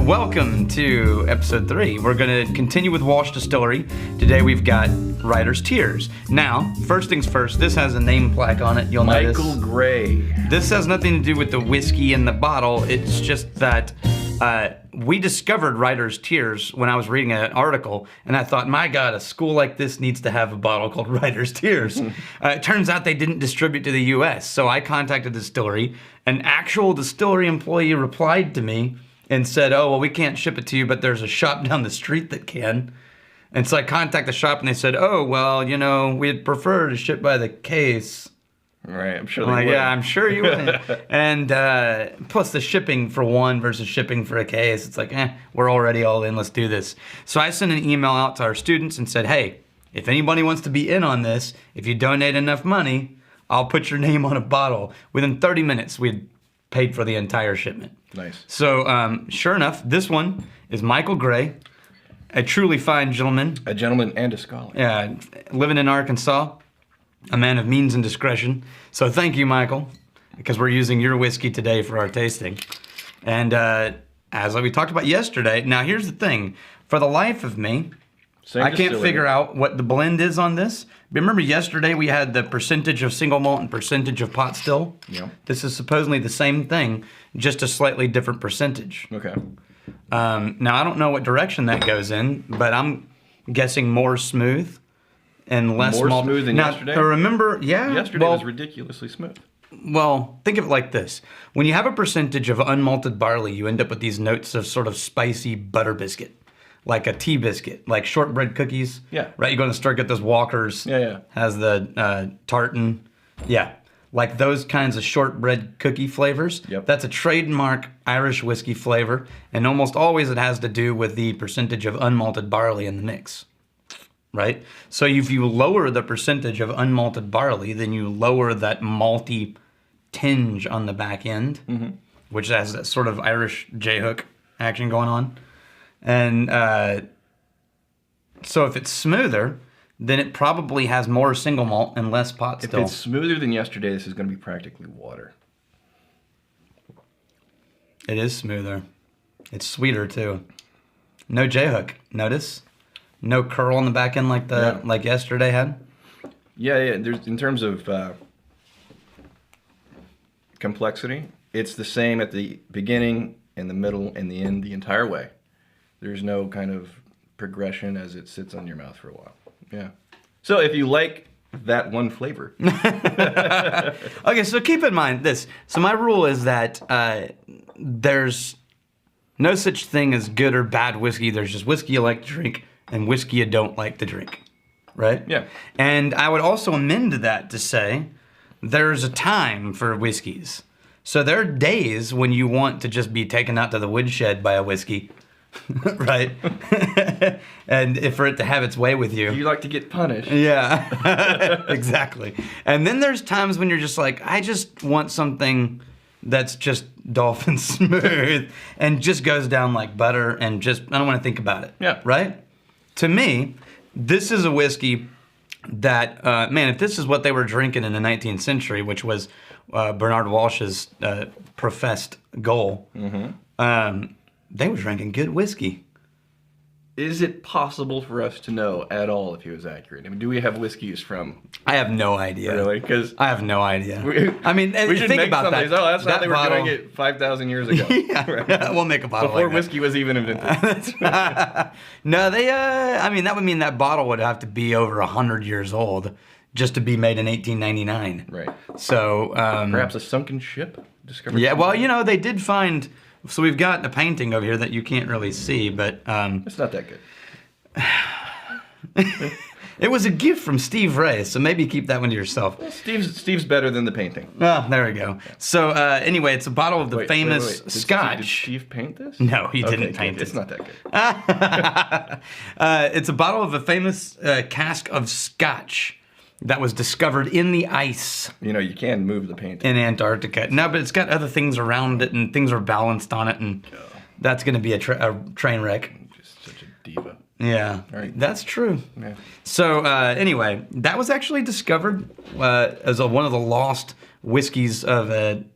welcome to episode 3. We're going to continue with Walsh Distillery. Today we've got Writer's Tears. Now, first things first, this has a name plaque on it, you'll notice. Michael Gray. This has nothing to do with the whiskey in the bottle, it's just that we discovered Writer's Tears when I was reading an article, and I thought, my God, a school like this needs to have a bottle called Writer's Tears. It turns out they didn't distribute to the US, so I contacted the distillery. An actual distillery employee replied to me and said, oh, well, we can't ship it to you, but there's a shop down the street that can. And so I contacted the shop, and they said, oh, well, you know, we'd prefer to ship by the case. Right, I'm sure they would. Yeah, I'm sure you would. And plus the shipping for one versus shipping for a case, it's like, we're already all in, let's do this. So I sent an email out to our students and said, hey, if anybody wants to be in on this, if you donate enough money, I'll put your name on a bottle. Within 30 minutes, we'd paid for the entire shipment. Nice. So sure enough, this one is Michael Gray, a truly fine gentleman. A gentleman and a scholar. Yeah, living in Arkansas. A man of means and discretion. So thank you, Michael, because we're using your whiskey today for our tasting. And as we talked about yesterday, now here's the thing. For the life of me, I can't figure out what the blend is on this. Remember yesterday we had the percentage of single malt and percentage of pot still? Yeah. This is supposedly the same thing, just a slightly different percentage. Okay. Now I don't know what direction that goes in, but I'm guessing more smooth. And less more malt. smooth than now, yesterday? Remember, yeah. Yesterday was ridiculously smooth. Well, think of it like this. When you have a percentage of unmalted barley, you end up with these notes of sort of spicy butter biscuit. Like a tea biscuit, like shortbread cookies. Yeah. Right, you go to the store, get those Walkers. Yeah. Has the tartan. Yeah. Like those kinds of shortbread cookie flavors. Yep. That's a trademark Irish whiskey flavor. And almost always it has to do with the percentage of unmalted barley in the mix. Right? So if you lower the percentage of unmalted barley, then you lower that malty tinge on the back end, which has that sort of Irish J-hook action going on. And so if it's smoother, then it probably has more single malt and less pot still. If it's smoother than yesterday, this is going to be practically water. It is smoother. It's sweeter too. No J-hook, notice? No curl on the back end like yesterday had? Yeah. There's in terms of complexity, it's the same at the beginning, in the middle, and the end the entire way. There's no kind of progression as it sits on your mouth for a while. Yeah. So if you like that one flavor. Okay, so keep in mind this. So my rule is that there's no such thing as good or bad whiskey. There's just whiskey you like to drink and whiskey you don't like to drink, right? Yeah. And I would also amend that to say there's a time for whiskeys. So there are days when you want to just be taken out to the woodshed by a whiskey, right? And for it to have its way with you. You like to get punished. Yeah, exactly. And then there's times when you're just like, I just want something that's just dolphin smooth and just goes down like butter and just, I don't want to think about it. Yeah. Right? To me, this is a whiskey that, man, if this is what they were drinking in the 19th century, which was Bernard Walsh's professed goal, they were drinking good whiskey. Is it possible for us to know at all if he was accurate? I mean, do we have whiskeys from? I have no idea. Really? Because I have no idea. I mean, we should think make about that. that. Oh, that's that how they bottle, were doing it 5,000 years ago. Yeah, right. We'll make a bottle before like whiskey was even invented. No, they. I mean, that would mean that bottle would have to be over 100 years old just to be made in 1899. Right. So perhaps a sunken ship discovered. Yeah. Well, you know, they did find. So we've got a painting over here that you can't really see, but it's not that good. It was a gift from Steve Ray, so maybe keep that one to yourself. Well, Steve's better than the painting. Oh, there we go. So anyway, it's a bottle of the famous Did Scotch. Did Steve paint this? No, he didn't paint it. It's not that good. It's a bottle of a famous cask of Scotch that was discovered in the ice. You know, you can move the painting. In Antarctica. No, but it's got other things around it, and things are balanced on it, and that's going to be a train wreck. Just such a diva. Yeah, Right. That's true. Yeah. So anyway, that was actually discovered as one of the lost whiskeys of an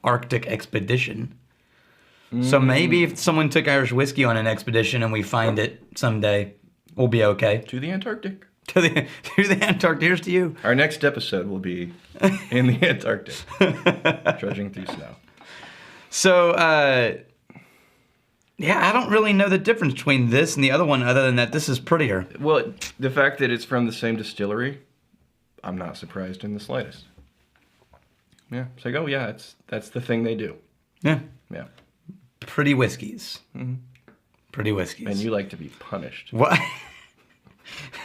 Arctic expedition. So maybe if someone took Irish whiskey on an expedition and we find it someday, we'll be okay. To the Antarctic. To the Antarctic. Here's to you. Our next episode will be in the Antarctic, trudging through snow. So, yeah, I don't really know the difference between this and the other one other than that this is prettier. Well, the fact that it's from the same distillery, I'm not surprised in the slightest. Yeah, it's like, oh yeah, that's the thing they do. Yeah. Yeah. Pretty whiskeys. Mm-hmm. Pretty whiskeys. And you like to be punished. What?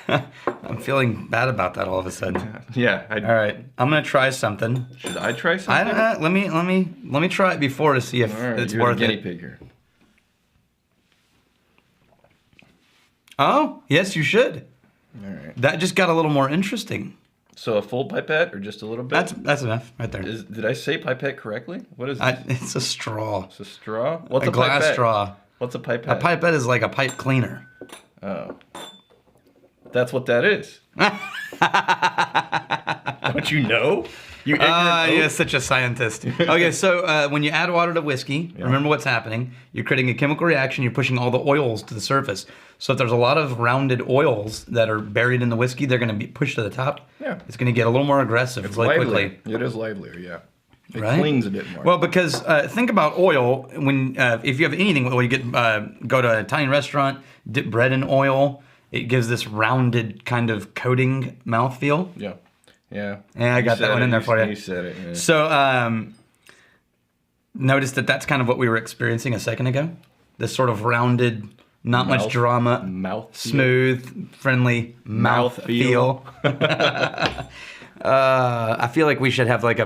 I'm feeling bad about that all of a sudden. Yeah. All right, I'm gonna try something. Should I try something? Let me try it before to see if it's you're worth the guinea it. pig here. Oh, yes, you should. All right. That just got a little more interesting. So a full pipette or just a little bit? That's enough right there. Did I say pipette correctly? What is this? It's a straw. It's a straw? What's a glass pipette? straw. What's a pipette? A pipette is like a pipe cleaner. Oh. That's what that is. Don't you know? You You're such a scientist. Okay, so when you add water to whiskey, remember what's happening. You're creating a chemical reaction. You're pushing all the oils to the surface. So if there's a lot of rounded oils that are buried in the whiskey, they're going to be pushed to the top. Yeah. It's going to get a little more aggressive really quickly. It is livelier, yeah. It Right? clings a bit more. Well, because think about oil. When if you have anything with oil, you get go to an Italian restaurant, dip bread in oil. It gives this rounded kind of coating mouthfeel. Yeah. Yeah. Yeah, I got that one in there for you. You said it. Yeah. So notice that that's kind of what we were experiencing a second ago. This sort of rounded, not much drama, mouth feel. Smooth, friendly mouth feel. I feel like we should have like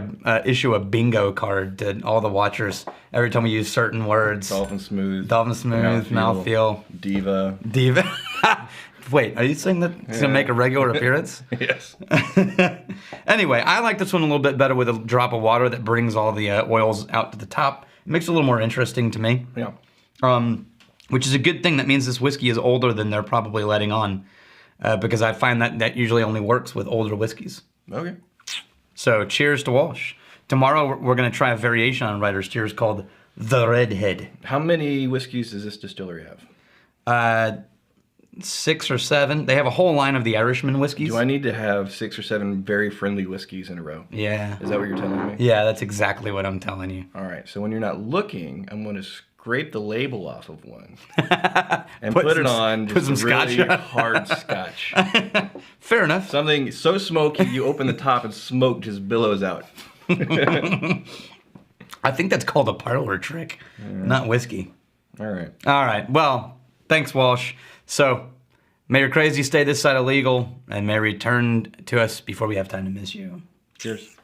issue a bingo card to all the watchers every time we use certain words. Dolphin smooth. Mouth feel. Diva. Wait, are you saying that it's going to make a regular appearance? Yes. Anyway, I like this one a little bit better with a drop of water that brings all the oils out to the top. It makes it a little more interesting to me. Yeah. Which is a good thing. That means this whiskey is older than they're probably letting on. Because I find that usually only works with older whiskeys. Okay. So cheers to Walsh. Tomorrow we're going to try a variation on Writer's Tears called the Redhead. How many whiskeys does this distillery have? 6 or 7. They have a whole line of the Irishman whiskeys. Do I need to have 6 or 7 very friendly whiskeys in a row? Yeah. Is that what you're telling me? Yeah, that's exactly what I'm telling you. All right. So when you're not looking, I'm going to scrape the label off of one and put it on just some really scotch on. hard scotch. Fair enough. Something so smoky, you open the top and smoke just billows out. I think that's called a parlor trick, not whiskey. All right. All right. Well, thanks, Walsh. So, may your crazy stay this side of legal, and may return to us before we have time to miss you. Cheers.